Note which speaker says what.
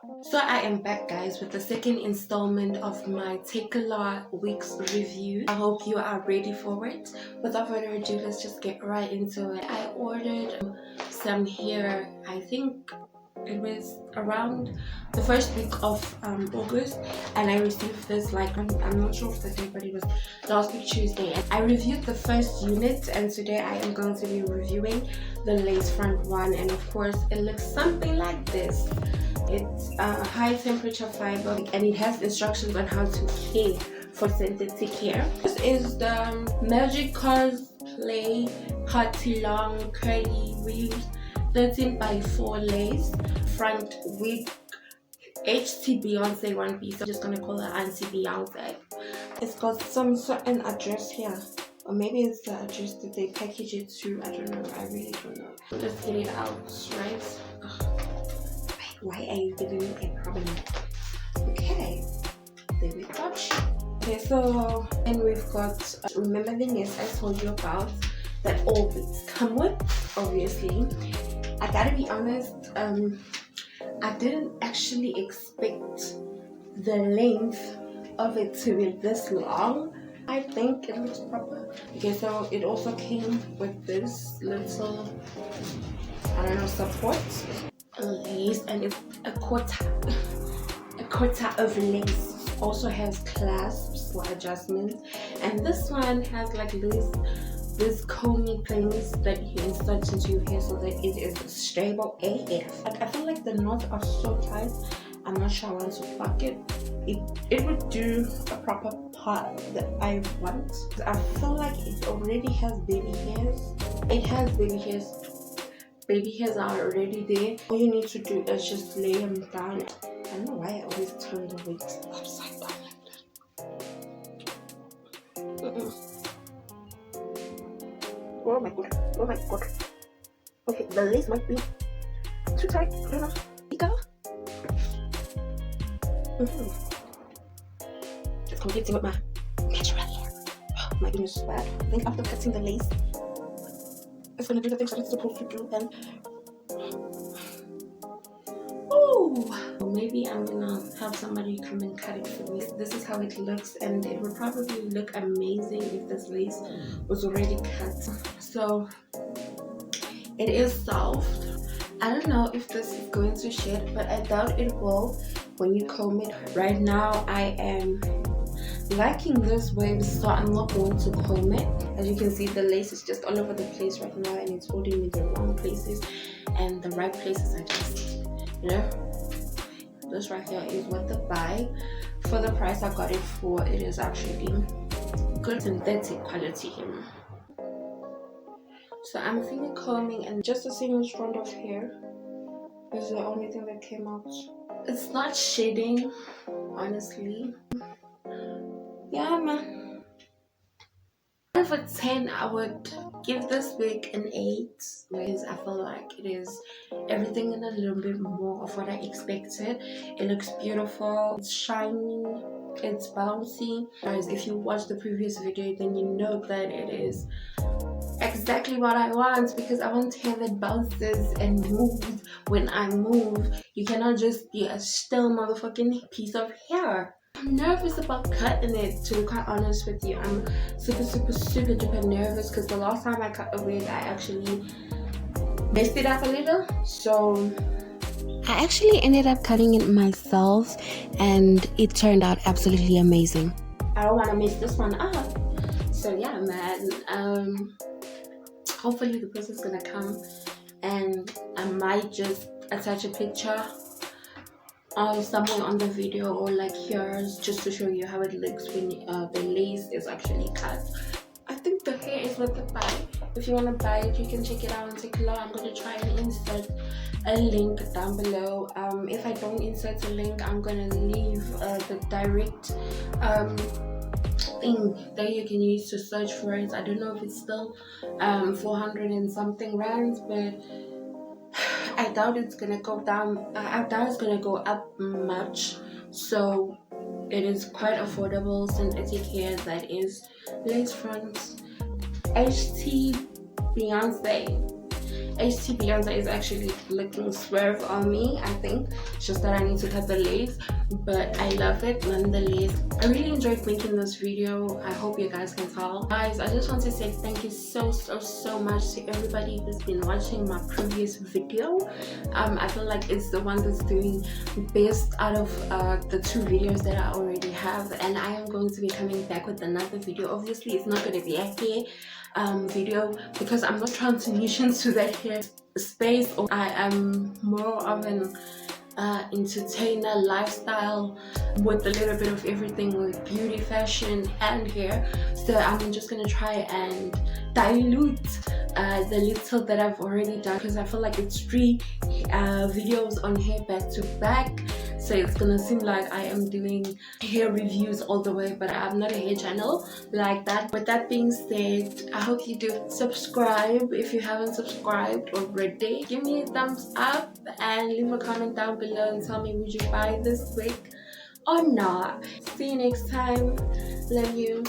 Speaker 1: So I am back, guys, with the second installment of my Takealot wigs review. I hope you are ready for it. Without further ado, let's just get right into it. I ordered some hair, I think it was around the first week of August, and I received this, like, I'm not sure of the date, but it was last week Tuesday. And I reviewed the first unit, and today I am going to be reviewing the lace front one. And of course it looks something like this. It's a high temperature fiber, and it has instructions on how to care for synthetic hair. This is the Magic Cause Play Party Long Curly Weave 13x4 lace front wig HT Beyonce one piece. I'm just gonna call it Auntie Beyonce. It's got some certain address here, or maybe it's the address that they package it to. I don't know. I really don't know. Let's get it out, right? Why are you giving me a problem? Okay, there we go. Okay, so and we've got remember the mess I told you about that all wigs come with. Obviously, I gotta be honest, I didn't actually expect the length of it to be this long. I think it looks proper. Okay, so it also came with this little, I don't know, support lace, and it's a quarter of lace. Also has clasps for adjustments, and this one has like this combing things that you insert into your hair so that it is stable AF. Like, I feel like the knots are so tight. I'm not sure I want to fuck it. It would do a proper part that I want. I feel like it already has baby hairs. It has baby hairs. Baby hairs are already there. All you need to do is just lay them down. I don't know why I always turn the wigs upside down like that. Oh my god. Oh my god. Okay, the lace might be too tight. I don't know. Just completing with my natural hair. Oh my goodness, bad. I think after cutting the lace, it's gonna do the things that it's supposed to do. And oh, maybe I'm gonna have somebody come and cut it for me. This is how it looks, and it would probably look amazing if this lace was already cut. So it is soft. I don't know if this is going to shed, but I doubt it will when you comb it. Right now I am liking this wave, so I'm not going to comb it. As you can see, the lace is just all over the place right now, and it's holding me the wrong places, and the right places are just, you know. This right here is what the buy for the price I got it for. It is actually good synthetic quality here. So I'm feeling combing, and just a single strand of hair is the only thing that came out. It's not shedding, honestly. Yeah, man. Out of a 10, I would give this wig an 8, because I feel like it is everything and a little bit more of what I expected. It looks beautiful, it's shiny, it's bouncy. Guys, if you watched the previous video, then you know that it is exactly what I want, because I want hair that bounces and moves when I move. You cannot just be a still motherfucking piece of hair. I'm nervous about cutting it, to be quite honest with you. I'm super duper nervous, because the last time I cut a wig, I actually messed it up a little. So I actually ended up cutting it myself, and it turned out absolutely amazing. I don't want to mess this one up. So yeah, man. Hopefully the person's gonna come, and I might just attach a picture somewhere on the video, or like yours, just to show you how it looks when the lace is actually cut. I think the hair is worth the buy. If you want to buy it, you can check it out and take a look. I'm going to try and insert a link down below. If I don't insert a link, I'm going to leave the direct thing that you can use to search for it. I don't know if it's still 400 and something rands, but I doubt it's gonna go down. I doubt it's gonna go up much. So it is quite affordable synthetic hair that is lace front HT Beyonce. HT Beyonce is actually looking swerve on me. I think it's just that I need to cut the lace, but I love it nonetheless. I really enjoyed making this video. I hope you guys can tell. Guys, I just want to say thank you so much to everybody who's been watching my previous video. I feel like it's the one that's doing best out of the 2 videos that I already have, and I am going to be coming back with another video. Obviously it's not going to be a hair video because I'm not trying to niche into that hair space. I am more of an entertainer lifestyle with a little bit of everything, with beauty, fashion and hair. So I'm just gonna try and dilute the little that I've already done, because I feel like it's 3 videos on hair back to back, so it's gonna seem like I am doing hair reviews all the way, but I'm not a hair channel like that. With that being said, I hope you do subscribe if you haven't subscribed already. Give me a thumbs up and leave a comment down below and tell me, would you buy this wig or not? See you next time. Love you.